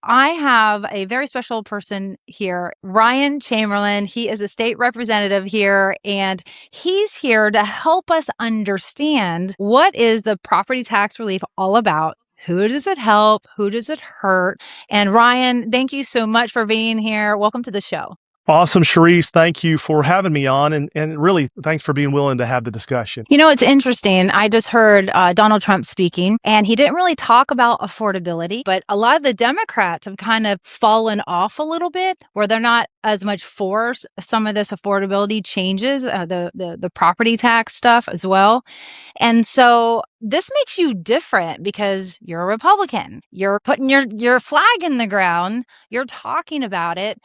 I have a very special person here, Ryan Chamberlin. He is a state representative here, and he's here to help us understand what is the property tax relief all about. Who does it help? Who does it hurt? And Ryan, thank you so much for being here. Welcome to the show. Awesome, Charisse. Thank you for having me on. And really, thanks for being willing to have the discussion. You know, it's interesting. I just heard Donald Trump speaking, and he didn't really talk about affordability, but a lot of the Democrats have kind of fallen off a little bit, where they're not as much for some of this affordability changes, the property tax stuff as well. And so this makes you different because you're a Republican. You're putting your flag in the ground. You're talking about it.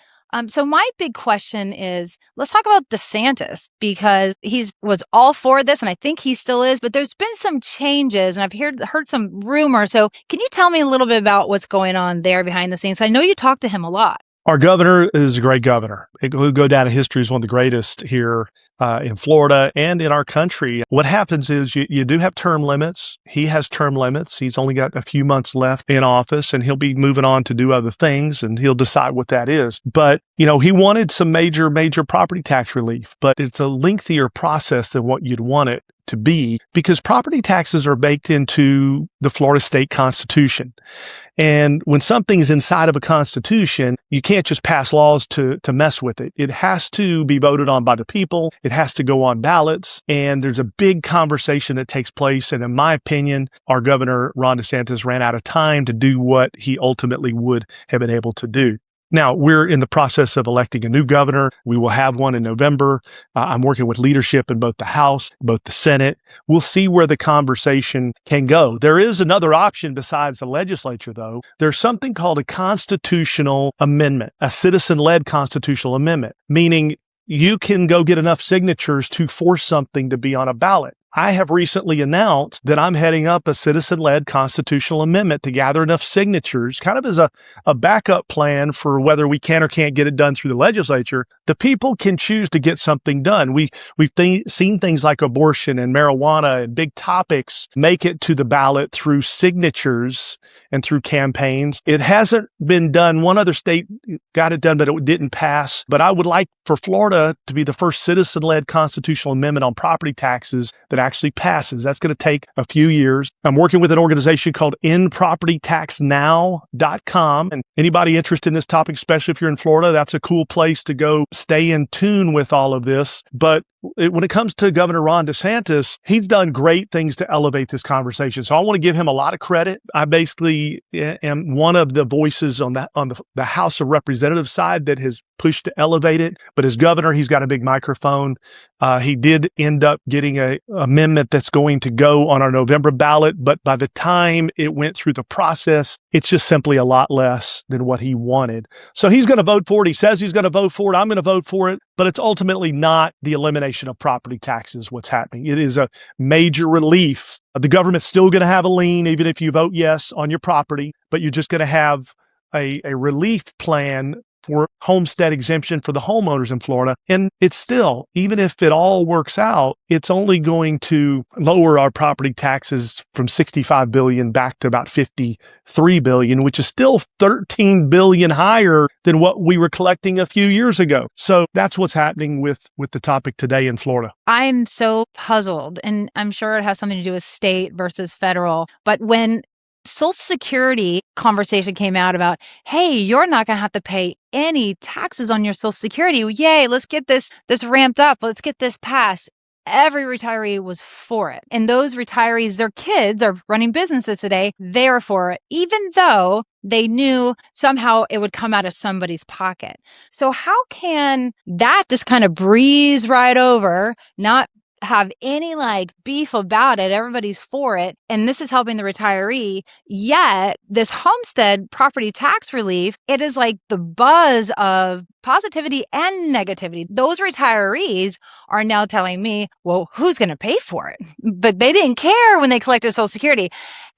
So my big question is, let's talk about DeSantis, because was all for this, and I think he still is, but there's been some changes, and I've heard some rumors. So can you tell me a little bit about what's going on there behind the scenes? I know you talk to him a lot. Our governor is a great governor. It will go down in history as one of the greatest here in Florida and in our country. What happens is you do have term limits. He has term limits. He's only got a few months left in office, and he'll be moving on to do other things, and he'll decide what that is. But, he wanted some major property tax relief, but it's a lengthier process than what you'd want it to be, because property taxes are baked into the Florida state constitution. And when something's inside of a constitution, you can't just pass laws to mess with it. It has to be voted on by the people. It has to go on ballots. And there's a big conversation that takes place. And in my opinion, our governor, Ron DeSantis, ran out of time to do what he ultimately would have been able to do. Now, we're in the process of electing a new governor. We will have one in November. I'm working with leadership in both the House, both the Senate. We'll see where the conversation can go. There is another option besides the legislature, though. There's something called a constitutional amendment, a citizen-led constitutional amendment, meaning you can go get enough signatures to force something to be on a ballot. I have recently announced that I'm heading up a citizen-led constitutional amendment to gather enough signatures, kind of as a backup plan for whether we can or can't get it done through the legislature. The people can choose to get something done. We've seen things like abortion and marijuana and big topics make it to the ballot through signatures and through campaigns. It hasn't been done. One other state got it done, but it didn't pass. But I would like for Florida to be the first citizen-led constitutional amendment on property taxes that actually passes. That's going to take a few years. I'm working with an organization called endpropertytaxnow.com. And anybody interested in this topic, especially if you're in Florida, that's a cool place to go stay in tune with all of this. But when it comes to Governor Ron DeSantis, he's done great things to elevate this conversation. So I want to give him a lot of credit. I basically am one of the voices on the House of Representatives side that has pushed to elevate it. But as governor, he's got a big microphone. He did end up getting an amendment that's going to go on our November ballot. But by the time it went through the process, it's just simply a lot less than what he wanted. So he's going to vote for it. He says he's going to vote for it. I'm going to vote for it. But it's ultimately not the elimination of property taxes what's happening. It is a major relief. The government's still going to have a lien, even if you vote yes on your property, but you're just going to have a relief plan for homestead exemption for the homeowners in Florida. And it's still, even if it all works out, it's only going to lower our property taxes from $65 billion back to about $53 billion, which is still $13 billion higher than what we were collecting a few years ago. So that's what's happening with the topic today in Florida. I'm so puzzled, and I'm sure it has something to do with state versus federal. But when Social Security conversation came out about, hey, you're not going to have to pay any taxes on your Social Security. Yay, let's get this ramped up. Let's get this passed. Every retiree was for it. And those retirees, their kids are running businesses today. They're for it, even though they knew somehow it would come out of somebody's pocket. So how can that just kind of breeze right over, not have any beef about it? Everybody's for it. And this is helping the retiree. Yet this homestead property tax relief, it is like the buzz of positivity and negativity. Those retirees are now telling me, well, who's going to pay for it? But they didn't care when they collected Social Security.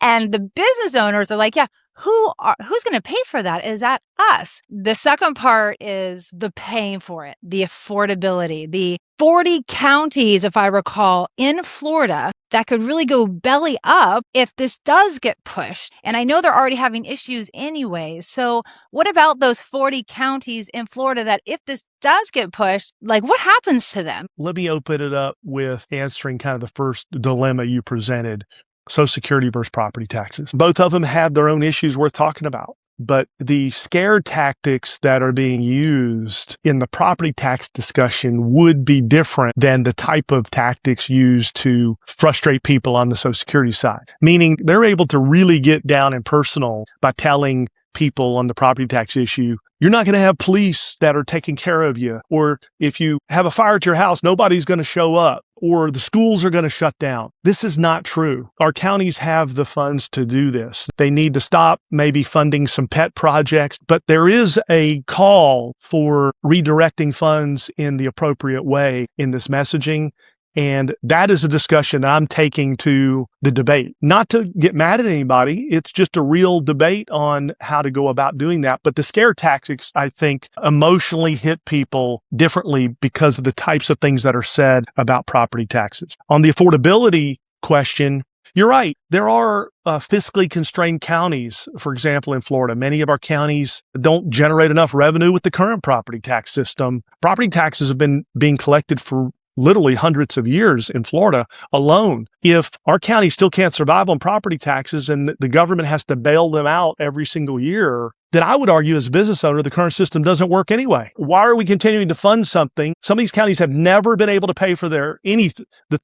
And the business owners are like, yeah, who's going to pay for that? Is that us? The second part is the paying for it, the affordability, the 40 counties, if I recall, in Florida that could really go belly up if this does get pushed. And I know they're already having issues anyway. So what about those 40 counties in Florida that if this does get pushed, like what happens to them? Let me open it up with answering kind of the first dilemma you presented, Social Security versus property taxes. Both of them have their own issues worth talking about. But the scare tactics that are being used in the property tax discussion would be different than the type of tactics used to frustrate people on the Social Security side. Meaning they're able to really get down and personal by telling people on the property tax issue, you're not going to have police that are taking care of you. Or if you have a fire at your house, nobody's going to show up. Or the schools are going to shut down. This is not true. Our counties have the funds to do this. They need to stop maybe funding some pet projects, but there is a call for redirecting funds in the appropriate way in this messaging. And that is a discussion that I'm taking to the debate. Not to get mad at anybody. It's just a real debate on how to go about doing that. But the scare tactics, I think, emotionally hit people differently because of the types of things that are said about property taxes. On the affordability question, you're right. There are fiscally constrained counties, for example, in Florida. Many of our counties don't generate enough revenue with the current property tax system. Property taxes have been being collected for literally hundreds of years in Florida alone. If our county still can't survive on property taxes and the government has to bail them out every single year, then I would argue as a business owner, the current system doesn't work anyway. Why are we continuing to fund something? Some of these counties have never been able to pay for the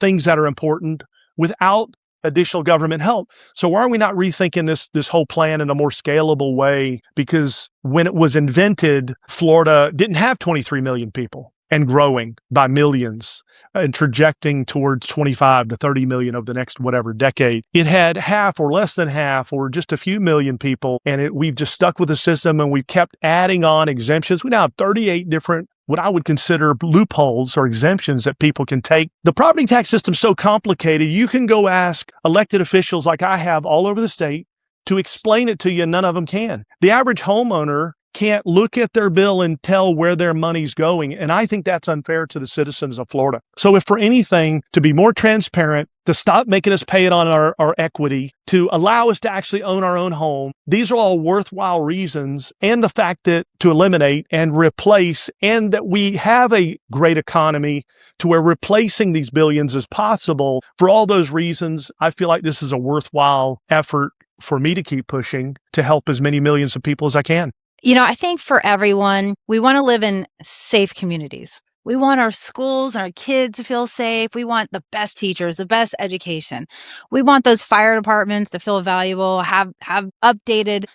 things that are important without additional government help. So why are we not rethinking this whole plan in a more scalable way? Because when it was invented, Florida didn't have 23 million people and growing by millions and trajecting towards 25 to 30 million over the next whatever decade. It had half or less than half or just a few million people, and we've just stuck with the system and we've kept adding on exemptions. We now have 38 different what I would consider loopholes or exemptions that people can take. The property tax system's so complicated, you can go ask elected officials like I have all over the state to explain it to you, and none of them can. The average homeowner can't look at their bill and tell where their money's going. And I think that's unfair to the citizens of Florida. So if for anything, to be more transparent, to stop making us pay it on our equity, to allow us to actually own our own home, these are all worthwhile reasons. And the fact that to eliminate and replace, and that we have a great economy to where replacing these billions is possible. For all those reasons, I feel like this is a worthwhile effort for me to keep pushing to help as many millions of people as I can. You know, I think for everyone, we want to live in safe communities. We want our schools and our kids to feel safe. We want the best teachers, the best education. We want those fire departments to feel valuable, have updated,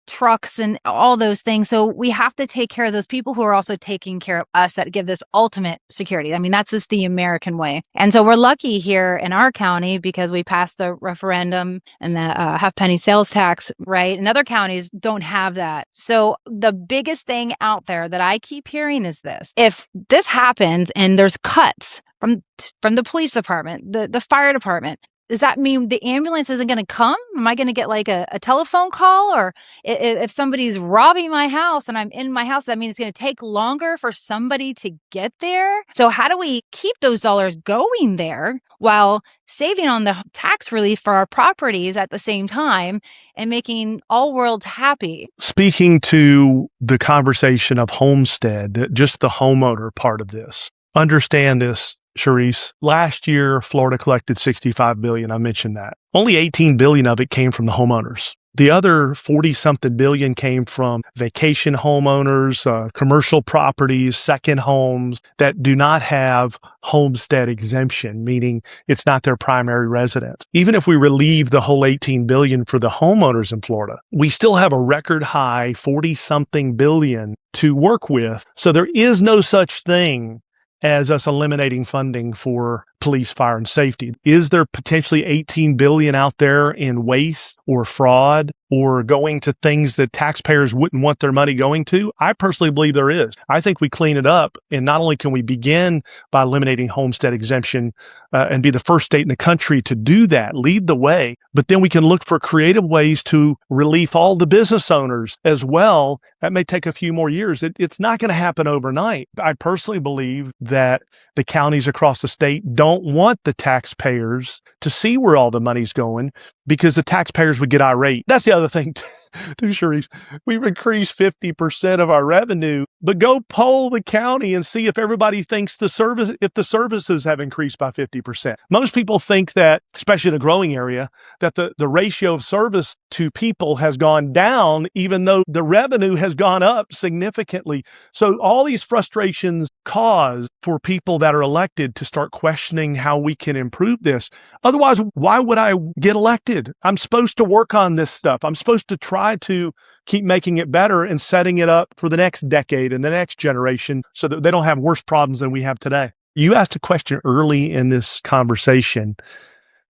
trucks and all those things. So we have to take care of those people who are also taking care of us that give this ultimate security. I mean, that's just the American way. And so we're lucky here in our county because we passed the referendum and the half penny sales tax, right? And other counties don't have that. So the biggest thing out there that I keep hearing is this. If this happens and there's cuts from the police department, the fire department, does that mean the ambulance isn't going to come? Am I going to get like a telephone call? Or if somebody's robbing my house and I'm in my house, that means it's going to take longer for somebody to get there. So how do we keep those dollars going there while saving on the tax relief for our properties at the same time and making all worlds happy? Speaking to the conversation of Homestead, just the homeowner part of this, understand this, Charisse. Last year, Florida collected $65 billion. I mentioned that. Only $18 billion of it came from the homeowners. The other 40-something billion came from vacation homeowners, commercial properties, second homes that do not have homestead exemption, meaning it's not their primary residence. Even if we relieve the whole $18 billion for the homeowners in Florida, we still have a record high 40-something billion to work with. So there is no such thing as us eliminating funding for police, fire, and safety. Is there potentially $18 billion out there in waste or fraud or going to things that taxpayers wouldn't want their money going to? I personally believe there is. I think we clean it up. And not only can we begin by eliminating homestead exemption and be the first state in the country to do that, lead the way, but then we can look for creative ways to relieve all the business owners as well. That may take a few more years. It's not going to happen overnight. I personally believe that the counties across the state don't don't want the taxpayers to see where all the money's going because the taxpayers would get irate. That's the other thing too, Charisse. We've increased 50% of our revenue, but go poll the county and see if everybody thinks the services have increased by 50%. Most people think that, especially in a growing area, that the ratio of service to people has gone down, even though the revenue has gone up significantly. So all these frustrations cause for people that are elected to start questioning how we can improve this. Otherwise, why would I get elected? I'm supposed to work on this stuff. I'm supposed to try to keep making it better and setting it up for the next decade and the next generation so that they don't have worse problems than we have today. You asked a question early in this conversation.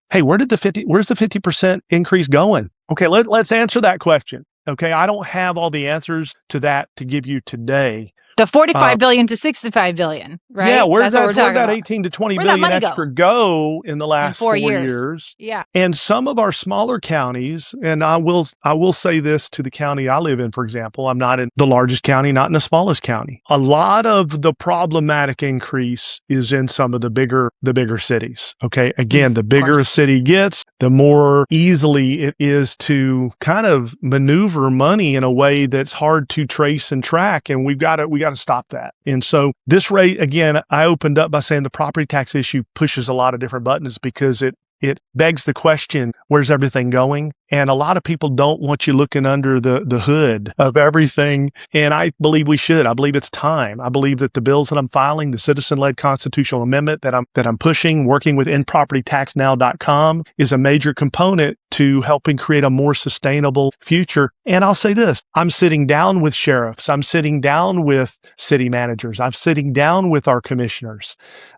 Hey, where's the 50% increase going? Okay, let's answer that question. Okay, I don't have all the answers to that to give you today. The 45 billion to 65 billion, right? Yeah, where'd that about. 18 to 20 billion extra go in the last 4 years? years? Yeah. And some of our smaller counties, and I will say this to the county I live in, for example, I'm not in the largest county, not in the smallest county. A lot of the problematic increase is in some of the bigger cities. Okay. Again, the bigger a city gets, the more easily it is to kind of maneuver money in a way that's hard to trace and track. And we got to stop that. And so this rate, again, I opened up by saying the property tax issue pushes a lot of different buttons because it begs the question, where's everything going? And a lot of people don't want you looking under the hood of everything. And I believe we should. I believe it's time. I believe that the bills that I'm filing, the citizen-led constitutional amendment that I'm pushing, working with InPropertyTaxNow.com, is a major component to helping create a more sustainable future. And I'll say this, I'm sitting down with sheriffs. I'm sitting down with city managers. I'm sitting down with our commissioners.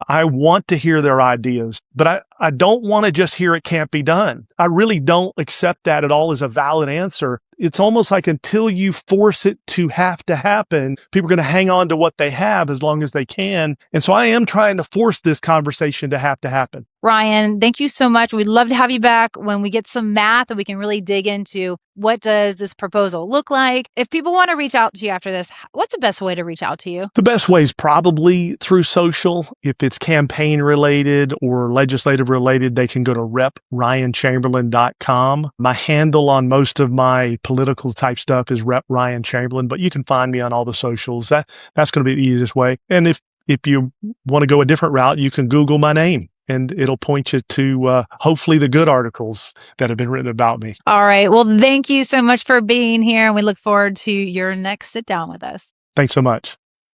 I want to hear their ideas, but I don't want to just hear it can't be done. I really don't accept that at all as a valid answer. It's almost like until you force it to have to happen, people are going to hang on to what they have as long as they can. And so I am trying to force this conversation to happen. Ryan, thank you so much. We'd love to have you back when we get some math and we can really dig into what does this proposal look like. If people want to reach out to you after this, what's the best way to reach out to you? The best way is probably through social. If it's campaign related or legislative related, they can go to repryanchamberlin.com. My handle on most of my political type stuff is Rep Ryan Chamberlin, but you can find me on all the socials. That's going to be the easiest way. And if you want to go a different route, you can Google my name. And it'll point you to hopefully the good articles that have been written about me. All right. Well, thank you so much for being here. And we look forward to your next sit down with us. Thanks so much.